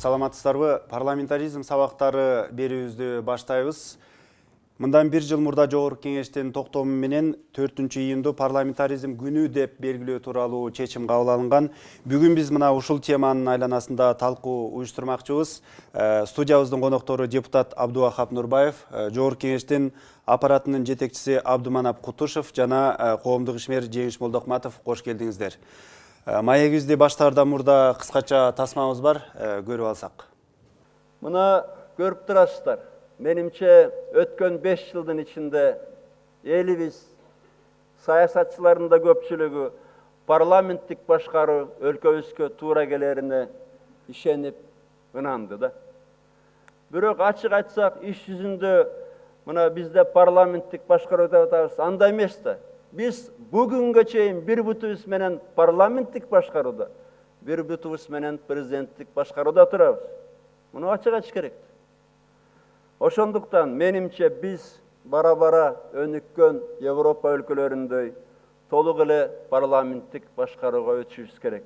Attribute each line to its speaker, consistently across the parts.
Speaker 1: Саламатсыздарбы? Парламентаризм сабактары берүүбүздү баштайбыз. Мындан бир жыл мурда Жогорку Кеңештин токтому менен 4-июнду парламентаризм күнү деп белгилөө тууралуу чечим кабыл алынган. Бүгүн биз мына ушул теманын айланасында талкуу уюштурмакчыбыз. Студиябыздын коноктору депутат Абдувахап Нурбаев, Жогорку Кеңештин аппаратынын жетекчиси Абдуманап Кутушев жана коомдук ишмер Жеңиш Молдокматов. Кош келдиңиздер. Маегибизди баштаардан мурда кыскача тасмабыз бар, көрүп алсак.
Speaker 2: Мына көрүп турасыздар. Менимче өткөн 5 жылдын ичинде элибиз саясатчылардын да көпчүлүгү парламенттик башкаруу өлкөбүзгө туура келерине ишенип ынанды да. Бирок ачык айтсак, иш жүзүндө мына бизде парламенттик башкаруу деп атабыз, андай эмес да. Biz bugünkü çeyin bir bütübüz menen parlamenttik başkaruda, bir bütübüz menen prezidentlik başkaruda turabız. Bunu açık açık gerek. Oşonduktan menimçe biz bara önükkön Avrupa ülkelerinde toluk ile parlamenttik başkaruga ötüşübüz gerek.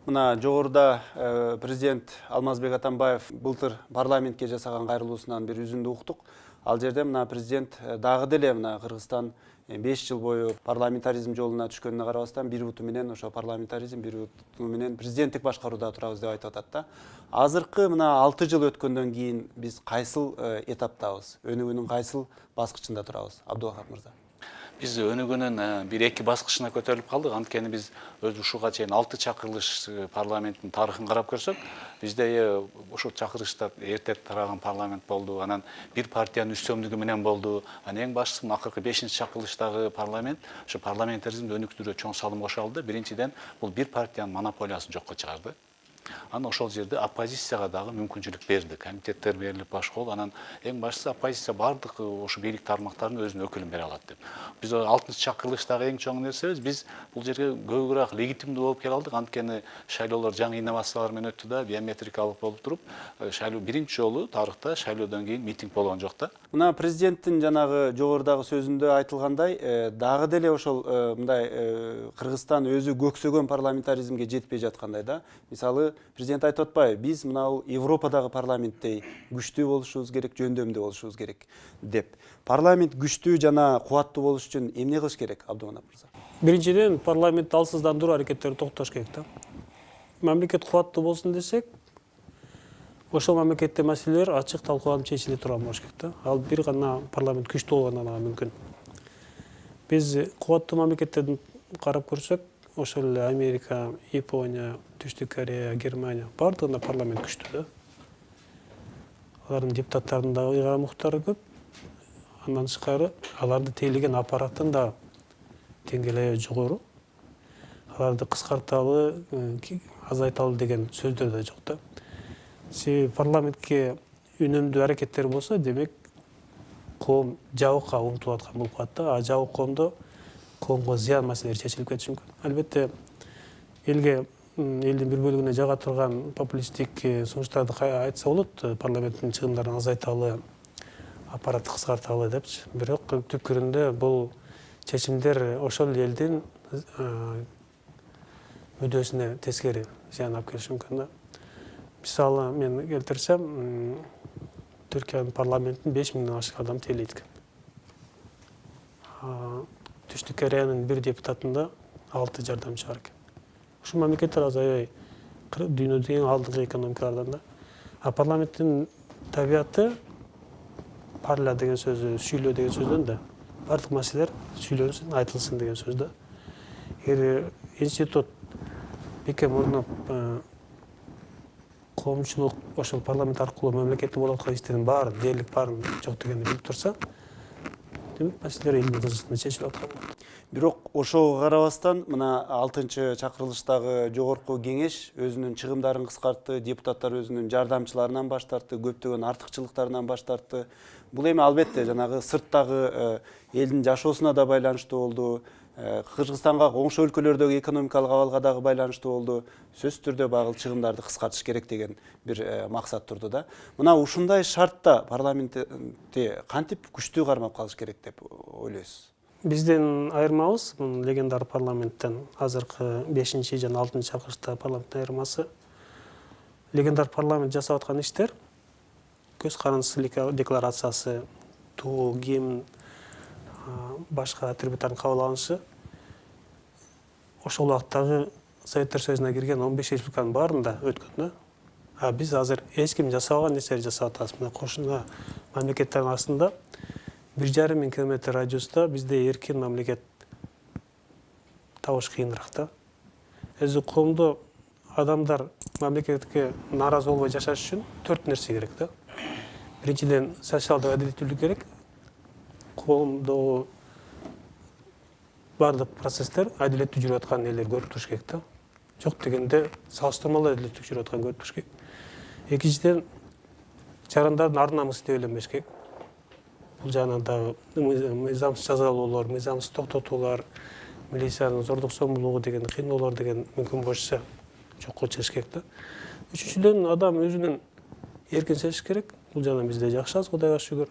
Speaker 1: Мына жогоруда президент Алмазбек Атамбаев былтыр парламентке жасаган кайрылуусунан бир үзүндү уктук. Ал жерде мына президент дагы деле мына Кыргызстан 5 жыл бою парламентаризм жолуна түшкөнүнө карабастан бир буту менен ошо парламентаризм, бир буту менен президенттик башкарууда турабыз деп айтып атат да. Азыркы мына 6 жыл өткөндөн кийин биз кайсыл этаптабыз? Өнүгүүнүн кайсыл баскычында турабыз? Абдувахап мырза.
Speaker 3: Biz önügünün bir iki baskışına көтөрүлүп калдык. Анткени биз өз ушуга чейин 6 чакырылыш парламенттин тарыхын карап көрсөк, бизде ошол чакырылыштар эрте тараган парламент болду. Анан бир партиянын үстөмдүгү менен болду. Анан эң башкысы акыркы 5-чакырылыштагы парламент ошо парламентаризмди өнүктүрүүгө чоң салым кошо алды. Биринчиден бул бир партиянын монополиясын жокко чыгарды. Анан ошол жерде оппозицияга дагы мүмкүнчүлүк берди. Комитеттер берилип башка болду. Анан эң башкысы оппозиция бардык ошо бийлик тармактарынын өзүнүн өкүлүн бере алат деп. Биз 6-чакырылыштагы эң чоң нерсебиз, биз бул жерге көбүрөөк легитимдүү болуп келе алдык. Анткени шайлоолор жаңы инновациялар менен өттү да, биометрикалык болуп туруп, шайлоо биринчи жолу тарыхта шайлоодон кийин митинг болгон жок да.
Speaker 1: Мына президенттин жанагы жогорудагы сөзүндө айтылгандай, дагы деле ошол мындай Кыргызстан өзү көксөгөн парламентаризмге жетпей жаткандай да. Мисалы, президент айтып атпайбы, биз мына Европадагы парламенттей күчтүү болушубуз керек, жөндөмдүү болушубуз керек деп. Парламент күчтүү жана кубаттуу болуш үчүн эмне кылыш керек, Абдуманап мырза?
Speaker 4: Биринчиден, парламент алсыздандыруу аракеттерин токтош керек да. Мамлекет кубаттуу болсун десек, ошол мамлекетте маселелер ачык талкууланып чечиле турган болуш керек да. Ал бир гана парламент күчтүү болгондон гана мүмкүн. Биз кубаттуу мамлекеттердин карап көрсөк, ошол эле Америка, Япония, Түштүк Корея, Германия бардыгында парламент күчтүү да. Алардын депутаттарынын да ыйгарым муктары көп. Андан тышкары аларды тейлеген аппараттын да деңгээли жогору. Аларды кыскарталы, азайталы деген сөздөр да жок да. Парламентке үнөмдүү аракеттер болсо, демек коом жабыкка умтулуп аткан болуп калат да. А жабык коомдо коомго зыян маселелер чечилип кетиши мүмкүн. Албетте элдин бир бөлүгүнө жага турган популисттик сунуштарды айтса болот, парламенттин чыгымдарын азайталы, аппаратты кыскарталы депчи. Бирок түпкүрүндө бул чечимдер ошол элдин мүддөсүнө тескери зыян алып келиши мүмкүн да. Мисалы мен келтирсем, Түркиянын парламентин 5000ден ашык адам тейлейт экен. Түштүк Кореянын бир депутатында 6 жардамчы бар экен. Ушул мамлекеттер аябай дүйнөдөгү эң алдыңкы экономикалардан да. А парламенттин табияты парля деген сөзү, сүйлөө деген сөздөн да. Бардык маселелер сүйлөнсүн, айтылсын деген сөз да. Институт бекем орнуп, коомчулук ошол парламент аркылуу мамлекетте болуп аткан иштердин баарын, дээрлик баарын жок дегенди билип турса, демек маселелер элдин кызыкчылыгына чечилип аткан болот.
Speaker 1: Бирок ошого карабастан мына 6-чакырылыштагы жогорку кеңеш өзүнүн чыгымдарын кыскартты, депутаттар өзүнүн жардамчыларынан баш тартты, көптөгөн артыкчылыктарынан баш тартты. Бул эми албетте жанагы сырттагы элдин жашоосуна да байланыштуу болду. Кыргызстанга коңшу өлкөлөрдөгү экономикалык абалга дагы байланыштуу болду. Сөзсүз түрдө багыл чыгымдарды кыскартыш керек деген бир максат турду да. Мына ушундай шартта парламентти кантип күчтүү кармап калыш керек деп ойлойсуз?
Speaker 4: Биздин айырмабыз, легендар парламенттен азыркы 5 жана 6 чакырылыштагы парламенттин айырмасы легендар парламент жасап аткан иштер, көз карандысы декларациясы, туу, гимн, башка атрибуттардын кабыл алынышы, ошол убактагы Советтер Союзуна кирген 15 республиканын баарында өткөн. А биз азыр эч ким жасабаган нерселерди жасап атабыз. Мына кошуна мамлекеттердин арасында 1,5 миң километр радиуста бизде эркин мамлекет табыш кыйыныраак да. Өзү коомдо адамдар мамлекетке нааразы болбой жашаш үчүн 4 нерсе керек да. Биринчиден, социалдык адилеттүүлүк керек. Коомдогу бардык процесстер адилеттүү жүрүп аткан элер көрүп туруш керек да. Жок дегенде салыштырмалуу адилеттүү жүрүп аткан көрүп туруш керек. Экинчиден, жарандардын ар намысы деп эленбеш керек. Бул жагынан дагы мыйзамсыз жазалоолор, мыйзамсыз токтотуулар, милициянын зордук зомбулугу деген, кыйноолор деген мүмкүн болушунча жокко чыгыш керек да. Үчүнчүдөн, адам өзүнүн эркин сезиш керек. Бул жагынан бизде жакшыбыз, Кудайга шүгүр.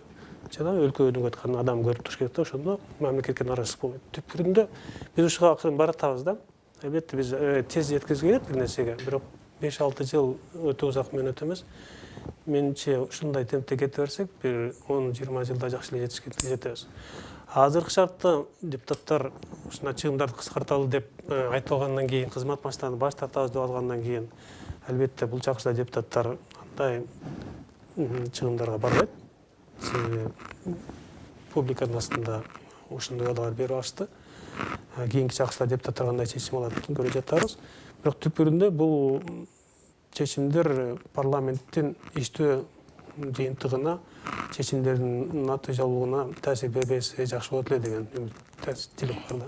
Speaker 4: Жана өлкө өнүгүп аткан адам көрүп туруш керек да, ошондо мамлекетке нааразычылык болбойт. Түпкүрүндө биз ушуга акырын баратабыз да. Албетте биз тез жеткизип келет бир нерсеге, бирок 5-6 жыл өтө узак мөөнөт эмес. Менимче ушундай темпте кете берсек, бир 10-20 жылда жакшы эле жетебиз. Азыркы шартта депутаттар ушуна чыгымдарды кыскарталы деп айтып алгандан кийин, кызмат машыктарынан баш тартабыз деп алгандан кийин, албетте бул чакырса депутаттар андай чыгымдарга барбайт. Себеби публиканын астында ушундай убадалар берип алышты. Кийинки чакырса депутаттар кандай чечим алат көрүп жатабыз. Бирок түпкүрүндө бул чечимдер парламенттин иштөө жыйынтыгына, чечимдердин натыйжалуулугуна таасир бербесе жакшы болот эле деген тилек бар да.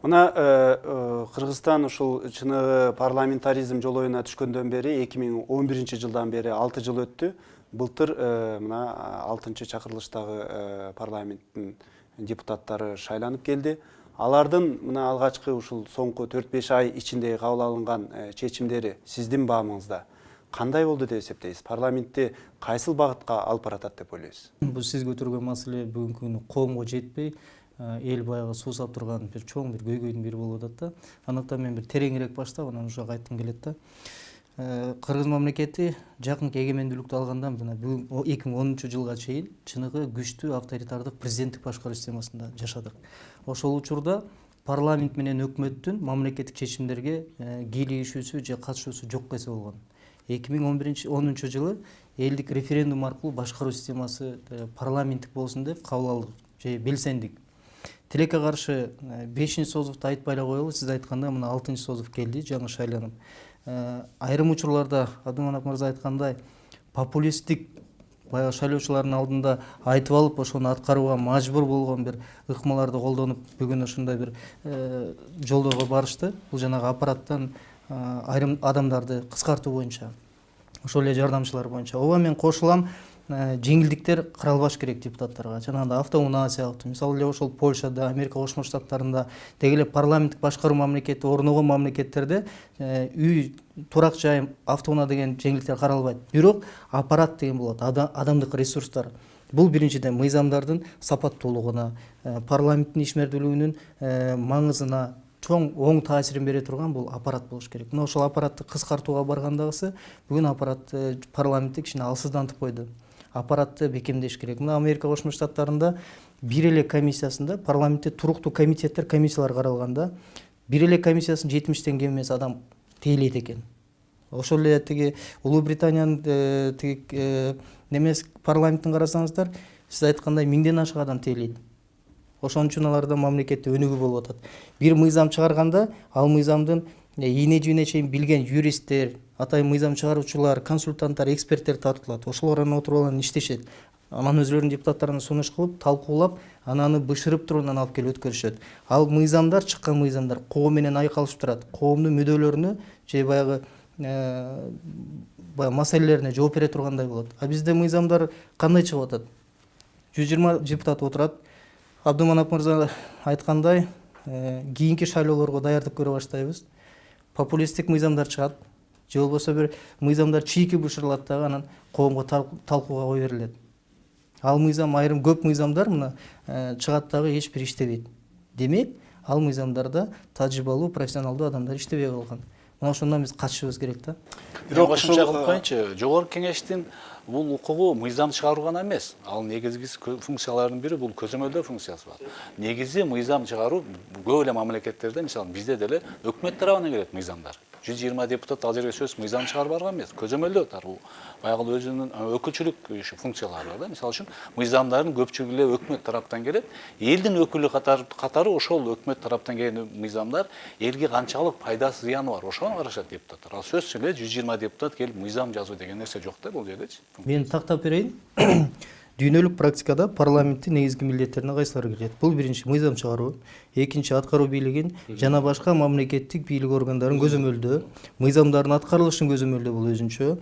Speaker 1: Мына Кыргызстан ушул чыныгы парламентаризм жолоюна түшкөндөн бери 2011 жылдан бери 6 жыл өттү. Былтыр мына 6-чакырылыштагы парламенттин депутаттары шайланып келди. Алардын мына алгачкы ушул соңку 4-5 ай ичинде кабыл алынган чечимдери сиздин баамыңызда кандай болду деп эсептейсиз? Парламентти кайсыл багытка алып баратат деп ойлойсуз?
Speaker 5: Бул сиз көтөргөн маселе бүгүнкү күнү коомго жетпей, эл баягы суусап турган бир чоң бир көйгөйдүн бири болуп атат да. Андыктан мен бир тереңирээк баштап, анан ушуга айткым келет да. Кыргыз мамлекети жакынкы эгемендүүлүктү алгандан бүгүн 2010 жылга чейин чыныгы күчтүү авторитардык президенттик башкаруу системасында жашадык. Ошол учурда парламент менен өкмөттүн мамлекеттик чечимдерге кийлигишүүсү же катышуусу жок эсе болгон. 2010 жылы элдик референдум аркылуу башкаруу системасы парламенттик болсун деп кабыл алдык же белсендик. Тилекке каршы 5-созувду айтпай эле коелу, сиз айткандай мына 6-созув келди жаңы шайланып. Айрым учурларда Абдыманап мырза айткандай популисттик баягы шайлоочулардын алдында айтып алып, ошону аткарууга мажбур болгон бир ыкмаларды колдонуп, бүгүн ошондой бир жолдорго барышты. Бул жанагы аппараттан айрым адамдарды кыскартуу боюнча, ошол эле жардамчылар боюнча. Ооба мен кошулам, жеңилдиктер каралбаш керек депутаттарга. Жанагындай автоунаа сыяктуу, мисалы эле ошол Польшада, Америка Кошмо Штаттарында, деги эле парламенттик башкаруу мамлекети орногон мамлекеттерде үй, турак жай, автоунаа деген жеңилдиктер каралбайт. Бирок аппарат деген болот, адамдык ресурстар. Бул биринчиден мыйзамдардын сапаттуулугуна, парламенттин ишмердүүлүгүнүн маңызына чоң оң таасирин бере турган бул аппарат болуш керек. Мына ошол аппаратты кыскартууга баргандагысы бүгүн аппарат парламентти кичине алсыздантып койду. Аппаратты бекемдеш керек. Мына Америка Кошмо Штаттарында бир эле комиссиясында парламентте туруктуу комитеттер, комиссиялар каралганда бир эле комиссиясын 70-тен кем эмес адам тейлейт экен. Ошол эле тиги Улуу Британиянын тиги немес парламентин карасаңыздар, сиз айткандай 1000ден ашык адам тейлейт. Ошон үчүн аларда мамлекетте өнүгүү болуп атат. Бир мыйзам чыгарганда, ал мыйзамдын ийне-жүйүнө чейин билген юристтер, атайын мыйзам чыгаруучулар, консультанттар, эксперттер тартылат. Ошолор анан отуруп алып иштешет. Анан өзлөрүнүн депутаттарына сунуш кылып, талкуулап, анан аны бышырып туруп анан алып келип өткөрүшөт. Ал мыйзамдар, чыккан мыйзамдар коом менен айкалышып турат. Коомдун мүдөлөрүнө же баягы маселелерине жооп бере тургандай болот. А бизде мыйзамдар кандай чыгып атат? 120 депутат отурат. Абдыманап мырза айткандай, кийинки шайлоолорго даярдык көрө баштайбыз. Популисттик мыйзамдар чыгат, же болбосо бир мыйзамдар чийки бышырылат дагы анан коомго талкууга кое берилет. Ал мыйзам, айрым көп мыйзамдар мына чыгат дагы эч бир иштебейт. Демек, ал мыйзамдарда тажрыйбалуу, профессионалдуу адамдар иштебей калган. мына ошондон биз качышыбыз керек да.
Speaker 3: Бирок кошумча кылып коеюнчу, жогорку кеңештин бул укугу мыйзам чыгаруу гана эмес. Ал негизги функцияларынын бири бул көзөмөлдөө функциясы бар. Негизи мыйзам чыгаруу көп эле мамлекеттерде, мисалы бизде деле өкмөт тарабынан келет мыйзамдар. 120 депутат ал жерге сөз мыйзам чыгарып барган эмес, көзөмөлдөө таруу. Баягы өзүнүн өкүлчүлүк функциялары бар да. Мисалы үчүн мыйзамдардын көпчүлүгү эле өкмөт тараптан келет. Элдин өкүлү катары ошол өкмөт тараптан келген мыйзамдар элге канчалык пайдасы зыяны бар, ошону карашат депутаттар. Ал сөзсүз эле 120 депутат келип мыйзам жазуу деген нерсе жок да бул жердечи.
Speaker 5: Мен тактап берейин. Дүйнөлүк практикада парламенттин негизги милдеттерине кайсылары кирет? Бул биринчи мыйзам чыгаруу, экинчи аткаруу бийлигин жана башка мамлекеттик бийлик органдарын көзөмөлдөө, мыйзамдардын аткарылышын көзөмөлдөө бул өзүнчө.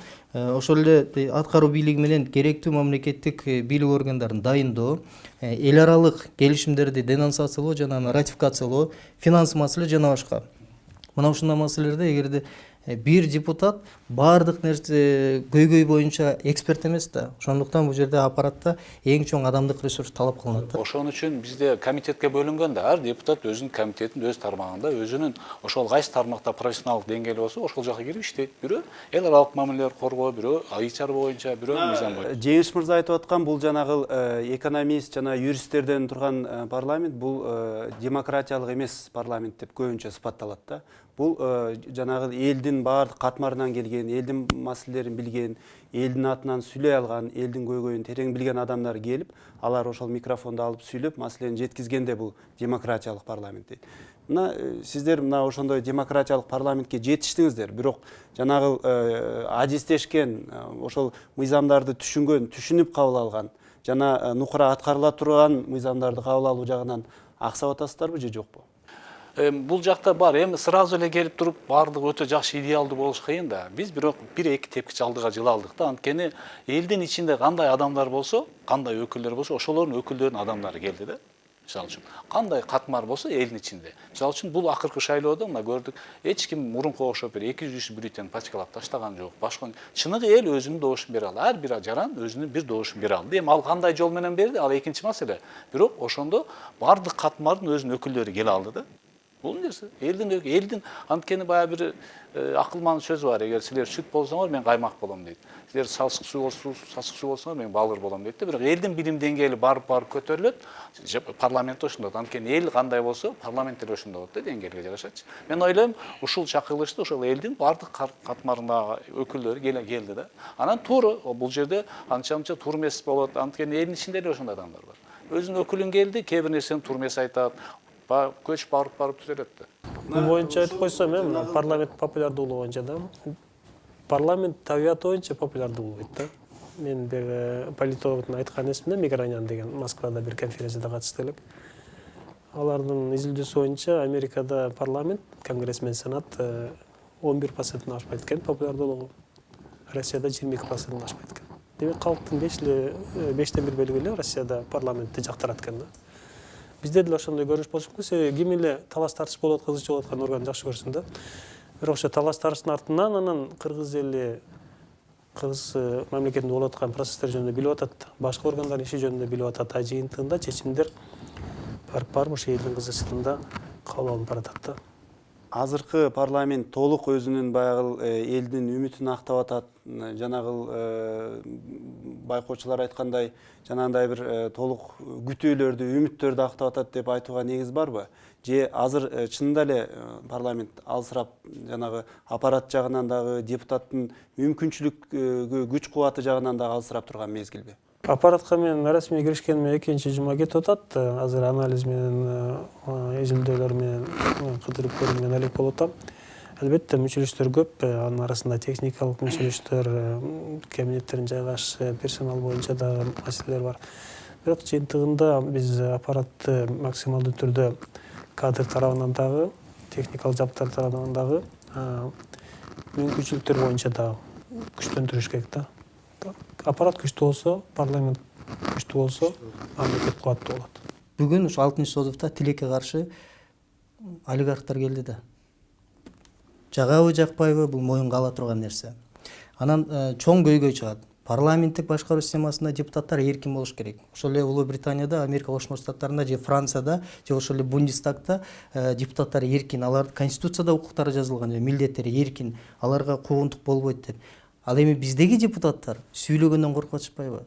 Speaker 5: Ошол эле аткаруу бийлиги менен керектүү мамлекеттик бийлик органдарын дайындоо, эл аралык келишимдерди денонсациялоо жана ратификациялоо, финанс маселе жана башка. Мына ушундай маселелерде эгерде бир депутат баардык нерсе көйгөй боюнча эксперт эмес да. Ошондуктан бул жерде аппаратта эң чоң адамдык ресурс талап кылынат да.
Speaker 3: Ошон үчүн бизде комитетке бөлүнгөн да, ар депутат өзүнүн комитетин өз тармагында, өзүнүн ошол кайсы тармакта профессионалдык деңгээли болсо, ошол жака кирип иштейт. Бирөө эл аралык мамилелерди коргоо, бирөө HR боюнча, бирөө мыйзам боюнча.
Speaker 1: Жеңиш мырза айтып аткан бул жанагы экономист жана юристтерден турган парламент бул демократиялык эмес парламент деп көбүнчө сыпатталат да. Бул жанагы элдин баардык катмарынан келген, элдин маселелерин билген, элдин атынан сүйлөй алган, элдин көйгөйүн терең билген адамдар келип, алар ошол микрофонду алып сүйлөп, маселени жеткизгенде бул демократиялык парламент дейт. Мына сиздер мына ошондой демократиялык парламентке жетиштиңиздер, бирок жанагы адистешкен, ошол мыйзамдарды түшүнгөн, түшүнүп кабыл алган, жана нукура аткарыла турган мыйзамдарды кабыл алуу жагынан аксап атасыздарбы же жокпу?
Speaker 3: Бул жакта бар, эми сразу эле келип туруп баардыгы өтө жакшы идеалдуу болуш кыйын да. Биз бирок бир-эки тепкич алдыга жыла алдык да. Анткени элдин ичинде кандай адамдар болсо, кандай өкүлдөр болсо, ошолордун өкүлдөрүнүн адамдары келди да. Мисалы үчүн, кандай катмар болсо элдин ичинде. Мисалы үчүн бул акыркы шайлоодо мына көрдүк, эч ким мурунку окшоп 200 бюллетень пачкалап таштаган жок. Башка чыныгы эл өзүнүн добушун бере алды. Ар бир жаран өзүнүн бир добушун бере алды. Эми ал кандай жол менен берди, ал экинчи маселе. Бирок ошондо баардык катмардын өзүнүн өкүлдөрү келе алды да. Бул нерсе элдин анткени баягы бир акылман сөз бар, эгер силер сүт болсоңор мен каймак болом дейт. Силер сасык суу болсоңор мен балыр болом дейт да. Бирок элдин билим деңгээли барып көтөрүлөт. Парламент ошондо. Анткени эл кандай болсо, парламент деле ошондой болот да, деңгээлге жарашачы. Мен ойлойм, ушул чакырылышты ошол элдин баардык катмарындагы өкүлдөрү келди да. Анан туура бул жерде анча-мынча туура эмес болот. Анткени элдин ичинде эле ошондой адамдар бар. Өзүнүн өкүлүн келди, кээ бир нерсени туура эмес айтат. Көчүп барып түзөлөт да.
Speaker 4: Бул боюнча айтып койсом, мына парламент популярдуулугу боюнча да. Парламент табияты боюнча популярдуу болбойт да. Мен бир политологдун айткан эсимде, Мигранян деген Москвада бир конференцияда катышты элек. Алардын изилдөөсү боюнча Америкада парламент, конгресс менен сенат 11%-тен ашпайт экен популярдуулугу. Россияда 22%-тен ашпайт экен. Демек калктын 5тен 1 бөлүгү эле Россияда парламентти жактырат экен да. Бизде деле ошондой көрүнүш болуш мүмкүн. Себеби ким эле талаш тартыш болуп кызычы болуп аткан органды жакшы көрсүн да. Бирок ошо талаш тартыштын артынан анан кыргыз мамлекетинде болуп аткан процесстер жөнүндө билип атат, башка органдардын иши жөнүндө билип атат. Жыйынтыгында чечимдер барып ошо элдин кызыкчылыгында кабыл алынып баратат да.
Speaker 1: Азыркы парламент толук өзүнүн баягы элдин үмүтүн актап атат. Жанагы байкоочулар айткандай, жанагындай бир толук күтүүлөрдү, үмүттөрдү актап атат деп айтууга негиз барбы? Же азыр чынында эле парламент алсырап, жанагы аппарат жагынан дагы, депутаттын мүмкүнчүлүк күч кубаты жагынан дагы алсырап турган мезгилби?
Speaker 4: Аппаратка мен расмий киришкениме 2-жума кетип атат. Азыр анализ менен, изилдөөлөр менен, кыдырып көрүү менен элек болуп атам. Албетте мүчөлүштөр көп, анын арасында техникалык мүчөлүштөр, кабинеттердин жайгашышы, персонал боюнча дагы маселелер бар. Бирок жыйынтыгында биз аппаратты максималдуу түрдө кадр тарабынан дагы, техникалык жабдыктар тарабынан дагы, мүмкүнчүлүктөр боюнча дагы күчтөндүрүш керек да. Аппарат күчтүү болсо, парламент күчтүү болсо, мамлекет кубаттуу болот.
Speaker 5: Бүгүн ушу 6-созувда тилекке каршы олигархтар келди да. Жагабы жакпайбы, бул моюнга ала турган нерсе. Анан чоң көйгөй чыгат. парламенттик башкаруу системасында депутаттар эркин болуш керек. Ошол эле Улуу Британияда, Америка Кошмо Штаттарында же Францияда же ошол эле Бундестагда депутаттар эркин, алардын конституцияда укуктары жазылган, милдеттери эркин, аларга куугунтук болбойт деп. Ал эми биздеги депутаттар сүйлөгөндөн коркуп атышпайбы?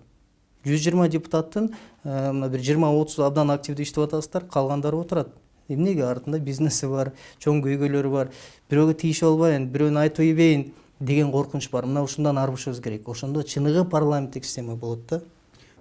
Speaker 5: 120 депутаттын мына бир 20-30 абдан активдүү иштеп атасыздар, калгандары отурат. Эмнеге? Артында бизнеси бар, чоң көйгөйлөрү бар. Бирөөгө тийишип албайын, бирөөнү айтып ийбейин деген коркунуч бар. Мына ушундан арбышыбыз керек. Ошондо чыныгы парламенттик система болот да.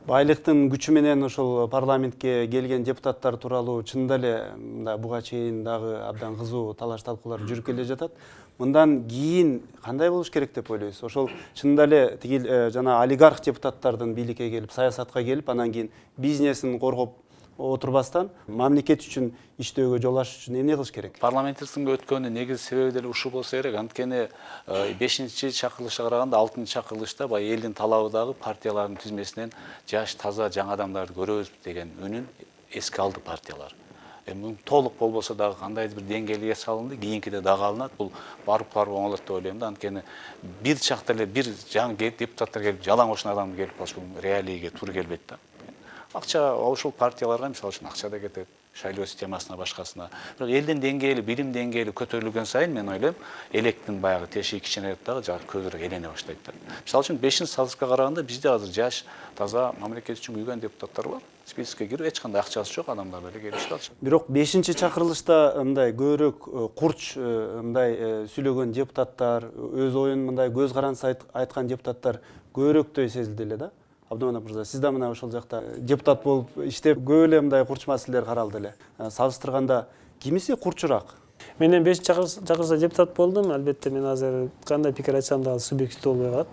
Speaker 1: Байлыктын күчү менен ошол парламентке келген депутаттар тууралуу чындап эле мындай буга чейин дагы абдан кызуу талаш талкуулар жүрүп келе жатат. Мындан кийин кандай болуш керек деп ойлойсуз? Ошол чындап эле тигил жана олигарх депутаттардын бийликке келип, саясатка келип, анан кийин бизнесин коргоп отурбастан мамлекет үчүн иштөөгө жол ачыш үчүн эмне кылыш керек?
Speaker 3: Парламенттин өткөнүнүн негизги себеби деле ушул болсо керек. Анткени 5-чи чакырылышка караганда 6-чы чакырылышта баягы элдин талабы дагы партиялардын тизмесинен жаш, таза, жаңы адамдарды көрөбүз деген үнүн эске алды партиялар. Эми толук болбосо дагы кандайдыр бир деңгээлге салынды, кийинкиде дагы алынат. Бул барып оңолот деп ойлойм да. Анткени бир чакта эле бир жаңы депутаттар келип, жалаң ошон адам келип калыш бул реалийге туура келбейт да. Акча ошол партияларга мисалы үчүн акча да кетет, шайлоо системасына, башкасына. Бирок элдин деңгээли, билим деңгээли көтөрүлгөн сайын мен ойлойм, электин баягы тешиги кичинейет дагы көбүрөөк элене баштайт да. Мисалы үчүн 5-чи сазыска караганда бизде азыр жаш, таза, мамлекет үчүн күйгөн депутаттар бар. Списокко кирип, эч кандай акчасы жок адамдар эле келишип атышат.
Speaker 1: Бирок 5-чи чакырылышта мындай көбүрөөк курч мындай сүйлөгөн депутаттар, өз оюн мындай көз карандысыз айткан депутаттар көбүрөөктөй сезилди эле да. Абдыманап мырза, сиз да мына ошол жакта депутат болуп иштеп көп эле мындай курч маселелер каралды эле. Салыштырганда кимиси курчураак?
Speaker 4: Мен 5-чакырса депутат болдум. Албетте мен азыр кандай пикир айтсам да субъективдүү болбой калат,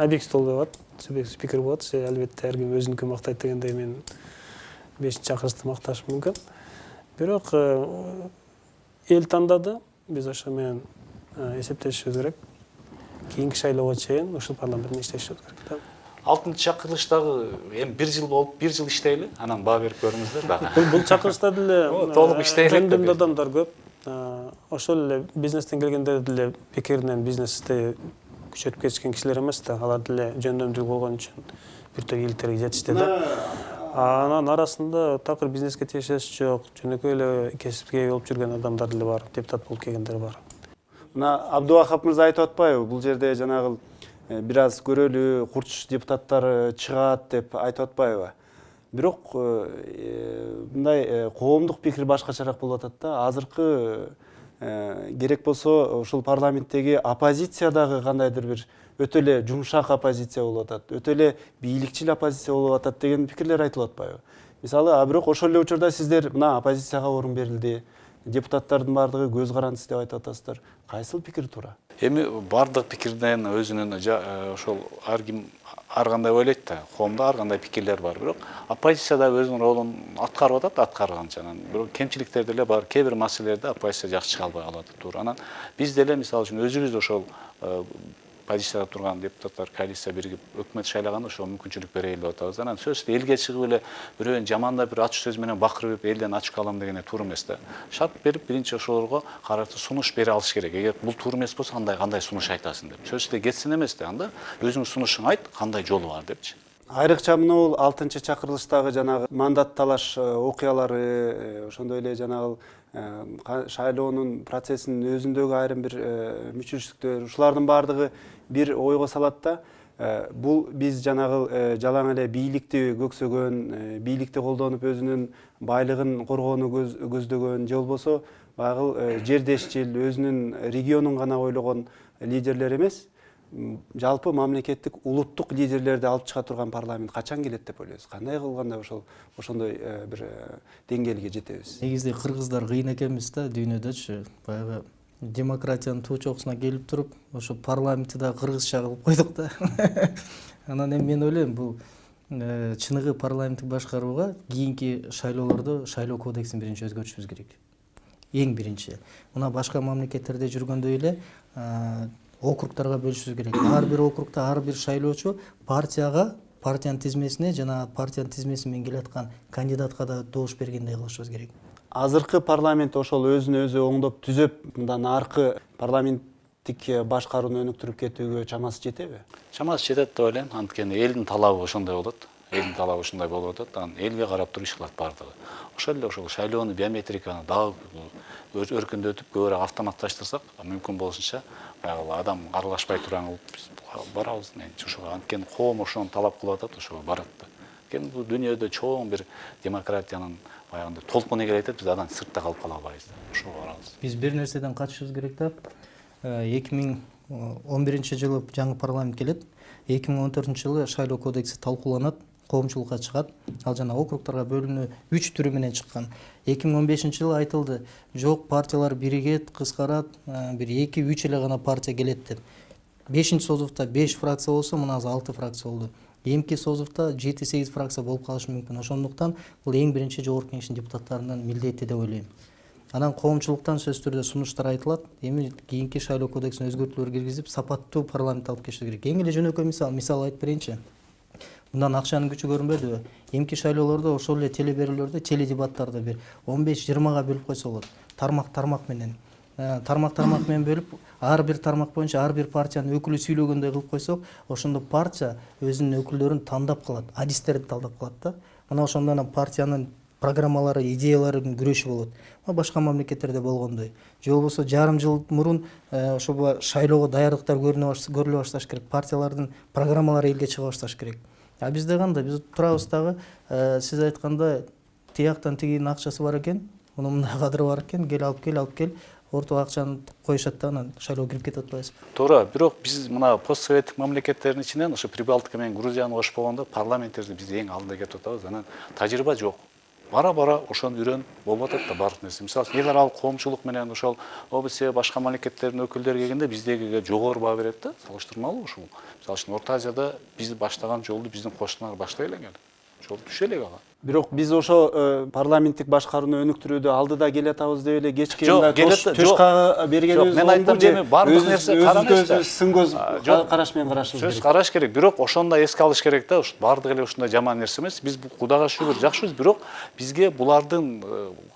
Speaker 4: объективдүү болбой калат. Субъективдүү пикир болот. Албетте ар ким өзүнүкүн мактайт дегендей мен 5-чакырышты макташ мүмкүн. Бирок эл тандады. Биз ошо менен эсептешибиз керек. Кийинки шайлоого чейин ушул парламентте иштешибиз керек.
Speaker 3: 6-чы чакырылыштагы эми 1 жыл болуп, 1 жыл иштейли, анан баа берип көрүңүздөр дагы.
Speaker 4: Бул чакырышта деле
Speaker 3: толук иштейли.
Speaker 4: Жөндөмдүү адамдар көп. Ошол эле бизнестен келгендер деле пикиринен бизнесте күчөтүп кетишкен кишилер эмес да. Алар деле жөндөмдүү болгон үчүн бир топ ийгиликтерге жетишти да. Анан арасында такыр бизнеске тиешеси жок, жөнөкөй эле кесипке болуп жүргөн адамдар деле бар, депутат болуп келгендер бар.
Speaker 1: Мына Абдувахап мырза айтып атпайбы? Бул жерде жанагы бир аз көрөлүү курч депутаттар чыгат деп айтып атпайбы? Бирок мындай коомдук пикир башкачараак болуп атат да. Азыркы керек болсо ушул парламенттеги оппозиция дагы кандайдыр бир өтө эле жумшак оппозиция болуп атат, өтө эле бийликчил оппозиция болуп атат деген пикирлер айтылып атпайбы? Мисалы, бирок ошол эле учурда сиздер мына оппозицияга орун берилди, депутаттардын баардыгы көз карандысыз деп айтып атасыздар. Кайсыл пикир туура?
Speaker 3: Эми бардык пикирден өзүнүн ошол ар ким ар кандай ойлойт да, коомдо ар кандай пикирлер бар. Бирок оппозиция да өзүнүн ролун аткарып атат, аткарганча. Анан бирок кемчиликтер деле бар. Кээ бир маселелерде оппозиция жакшы чыга албай калат туура. Анан биз деле мисалы үчүн өзүбүз ошол позицияда турган депутаттар коалиция биригип өкмөт шайлаганда ошол мүмкүнчүлүк берели деп атабыз. Анан сөзсүз элге чыгып эле бирөөнү жамандап бир ачуу сөз менен бакырып элден ачык алам дегене туура эмес да. Шарт берип биринчи ошолорго карата сунуш бере алыш керек. Эгер бул туура эмес болсо кандай сунуш айтасың деп. Сөзсүз кетсин эмес да, анда өзүңдүн сунушуңду айт, кандай жолу бар депчи.
Speaker 1: Айрыкча бул 6-чы чакырылыштагы жанагы мандат талаш окуялары, ошондой эле жанагы шайлоонун процессинин өзүндөгү айрым бир мүчүлүштүктөр, ушулардын баардыгы бир ойго салат да. Бул биз жанагы жалаң эле бийликти көксөгөн, бийликти колдонуп өзүнүн байлыгын коргоону көздөгөн же болбосо баягы жердешчил, өзүнүн регионун гана ойлогон лидерлер эмес, жалпы мамлекеттик улуттук лидерлерди алып чыга турган парламент качан келет деп ойлойсуз? Кандай кылганда ошондой бир деңгээлге жетебиз?
Speaker 5: Негизде кыргыздар кыйын экенбиз да дүйнөдөчү. Баягы демократиянын туу чокусуна келип туруп, ошо парламентти да кыргызча кылып койдук да. Анан эми мен ойлойм, бул чыныгы парламенттик башкарууга кийинки шайлоолордо шайлоо кодексин биринчи өзгөртүшүбүз керек. Эң биринчи. Мына башка мамлекеттерде жүргөндөй эле округтарга бөлүшүбүз керек. Ар бир округда ар бир шайлоочу партиянын тизмесине жана партиянын тизмеси менен келаткан кандидатка да добуш бергендей кылышыбыз керек.
Speaker 1: Азыркы парламент ошол өзүн өзү оңдоп түзөп, мындан аркы парламент парламенттик башкарууну өнүктүрүп кетүүгө чамасы жетеби?
Speaker 3: Чамасы жетет деп ойлойм. Анткени элдин талабы ошондой болот. Элдин талабы ушундай болуп атат. Анан элге карап туруп иш кылат бардыгы. Ошол эле ошол шайлоону, биометриканы дагы өркүндөтүп, көбүрөөк автоматташтырсак, мүмкүн болушунча баягы адам аралашпай турган кылып биз барабыз. Менимче ошого анткени коом ошону талап кылып атат, ошого барат да. Анткени бул дүйнөдө чоң бир демократиянын баягындай толкуну келет, биз андан сыртта калып кала албайбыз. Ошого барабыз.
Speaker 5: Биз бир нерседен качышыбыз керек да. 2011 жылы жаңы парламент келет. 2014 жылы шайлоо кодекси талкууланат, коомчулукка чыгат. Ал жана округдарга бөлүнүү 3 түрү менен чыккан. 2015 жылы айтылды, жок партиялар биригет, кыскарат, бир 2-3 эле гана партия келет деп. 5-созувда 5 фракция болсо, мына азыр 6 фракция болду. Эмки созувда 7-8 фракция болуп калышы мүмкүн. Ошондуктан бул эң биринчи жогорку кеңештин депутаттарынын милдети деп ойлойм. Анан коомчулуктан сөзсүз түрдө сунуштар айтылат. Эми кийинки шайлоо кодексине өзгөртүүлөр киргизип, сапаттуу парламент алып келиш керек. Эң эле жөнөкөй мисал айтып берейинчи. Мындан акчанын күчү көрүнбөйдүбү? Эмки шайлоолордо ошол эле теле берүүлөрдө, теле дебаттарда бир 15-20га бөлүп койсо болот. Тармак менен. Тармак менен бөлүп, ар бир тармак боюнча ар бир партиянын өкүлү сүйлөгөндөй кылып койсок, ошондо партия өзүнүн өкүлдөрүн тандап калат, адистерди талдап калат да. Мына ошондон партиянын программалары, идеяларын күрөшү болот. Башка мамлекеттерде болгондой. Же болбосо жарым жыл мурун ошо шайлоого даярдыктар көрүлө башташ керек. Партиялардын программалары элге чыга башташ керек. А бизде кандай? Биз турабыз дагы, сиз айткандай тияктан тигинин акчасы бар экен, мунун мындай кадыры бар экен, кел алып кел. Ортого акчаны коюшат да, анан шайлоо кирип кетип атпайбызбы?
Speaker 3: Туура, бирок биз мына постсоветтик мамлекеттердин ичинен ошо Прибалтика менен Грузияны кошпогондо парламенттерде биз эң алдыда кетип атабыз. Анан тажрыйба жок. Бара ошону үйрөнүп болуп атат да баардык нерсе. Мисалы эл аралык коомчулук менен ошол ОБСЕ башка мамлекеттердин өкүлдөрү келгенде биздегиге жогору баа берет да, салыштырмалуу ушул. Мисалы үчүн Орто Азияда биз баштаган жолду биздин кошуналар баштай элек эле. Жол түшө элек ага.
Speaker 1: Бирок биз ошо парламенттик башкарууну өнүктүрүүдө алдыда келатабыз деп эле кечки төшкагы бергенибиз.
Speaker 3: Мен айттым эми баардык нерсе караныш да.
Speaker 1: Сын көз караш менен карашыбыз керек.
Speaker 3: Сөз караш керек. Бирок ошондо эске алыш керек да. Баардык эле ушундай жаман нерсе эмес. Биз Кудайга шүгүр жакшыбыз, бирок бизге булардын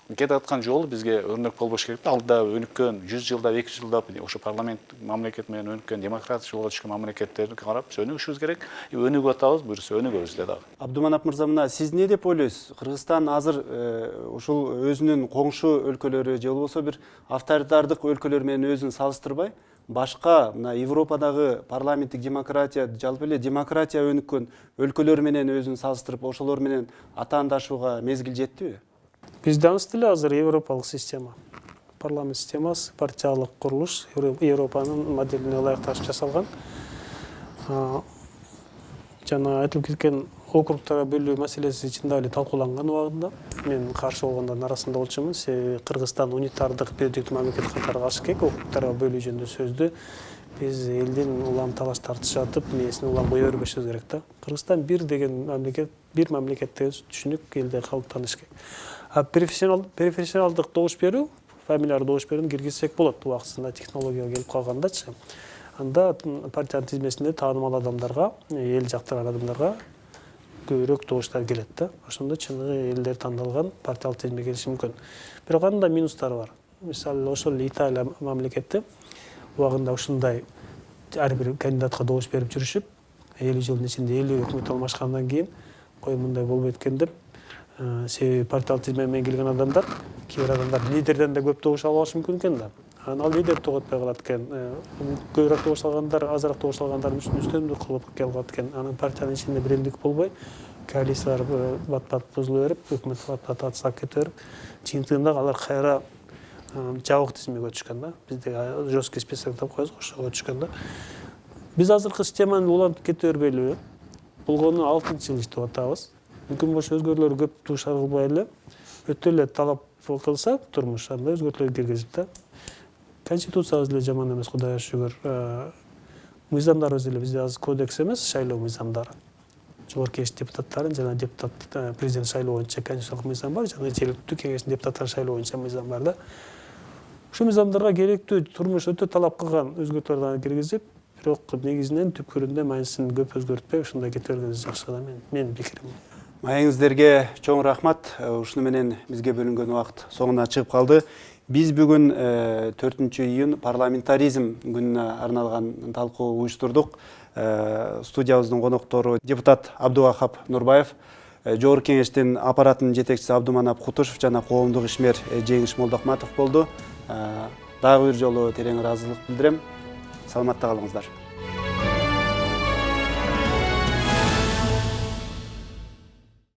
Speaker 3: кетип аткан жолу бизге өрнөк болбош керек да. Алдыда өнүккөн 100 жылдап, 200 жылдап ошо парламент мамлекет менен өнүккөн демократик жолго түшкөн мамлекеттерди карап биз өнүгүшүбүз керек. Өнүгүп атабыз, буюрса өнүгөбүз да.
Speaker 1: Абдуманап мырза, мына сиз эмне деп ойлойсуз? Кыргызстан азыр ушул өзүнүн коңшу өлкөлөрү же болбосо бир авторитардык өлкөлөр менен өзүн салыштырбай, башка мына Европадагы парламенттик демократия, жалпы эле демократия өнүккөн өлкөлөр менен өзүн салыштырып, ошолор менен атаандашууга мезгил жеттиби?
Speaker 4: Бизде аныс деле азыр европалык система. Парламент системасы, партиялык курулуш Европанын моделине ылайыкташып жасалган. Жана айтылып кеткен округтарга бөлүү маселеси чындап эле талкууланган убагында. Мен каршы болгондордун арасында болчумун. Себеби Кыргызстан унитардык бирдиктүү мамлекет катары алыш керек. Округтарга бөлүү жөнүндө сөздү биз элдин улам талаш тартышатып, мээсине улам кое бербешибиз керек да. Кыргызстан бир деген мамлекет, бир мамлекет деген түшүнүк элде калыптаныш керек. Преференциалдык добуш берүү, фамилиялык добуш берүүнү киргизсек болот. Убактысында технология келип калгандачы. Анда партиянын тизмесинде таанымал адамдарга, эл жактырган адамдарга көбүрөөк добуштар келет да. Ошондо чыныгы элдер тандалган партиялык тизимге келиши мүмкүн. Бирок анын да минустары бар. Мисалы ошол Италия мамлекети убагында ушундай ар бир кандидатка добуш берип жүрүшүп, 50 жылдын ичинде 50 өкмөт алмашкандан кийин кой мындай болбойт экен деп, себеби партиялык тизме менен келген адамдар, кээ бир адамдар лидерден да көп добуш алып алышы мүмкүн экен да. Ал лидер тоготпой калат экен. Көбүрөөк добуш алгандар, азыраак добуш алгандардын үстүмдүк кылып калат экен. Анын партиянын ичинде биримдик болбой, коалициялар бат-бат бузула берип, өкмөт бат-бат атсак кете берип, чыйынтыгында алар кайра жабык тизмеге түшкөн да. Бизде жесткий список деп коебуз, ошого түшкөн да. Биз азыркы системаны улантып кете бербейлиби? Болгону 6-жыл иштеп атабыз. Мүмкүн болсо өзгөрүүлөр көп тушар кылбай эле, өтө эле талап кылса турмуш, анда өзгөртүүлөр киргизип да. Конституциябыз деле жаман эмес, Кудайга шүгүр. Мыйзамдарыбыз деле бизде азыр кодекс эмес, шайлоо мыйзамдары. Жогорку кеңеш депутаттарын жана депутат президент шайлоо боюнча конституциялык мыйзам бар, жана жергиликтүү кеңештин депутаттарын шайлоо боюнча мыйзам бар да. Ушул мыйзамдарга керектүү турмуш өтө талап кылган өзгөртүүлөрдү киргизип, бирок негизинен түпкүрүндө маанисин көп өзгөртпөй ушундай кете бергенибиз жакшы да, менин пикирим.
Speaker 1: Маегиңиздерге чоң рахмат. Ушуну менен бизге бөлүнгөн убакыт соңуна чыгып калды. Биз бүгүн 4-июнь парламентаризм күнүнө арналган талкуу уюштурдук. Студиябыздын коноктору депутат Абдувахап Нурбаев, Жогорку Кеңештин аппаратынын жетекчиси Абдуманап Кутушев жана коомдук ишмер Жеңиш Молдохматов болду. Дагы бир жолу терең ыраазылык билдирем. Саламатта калыңыздар.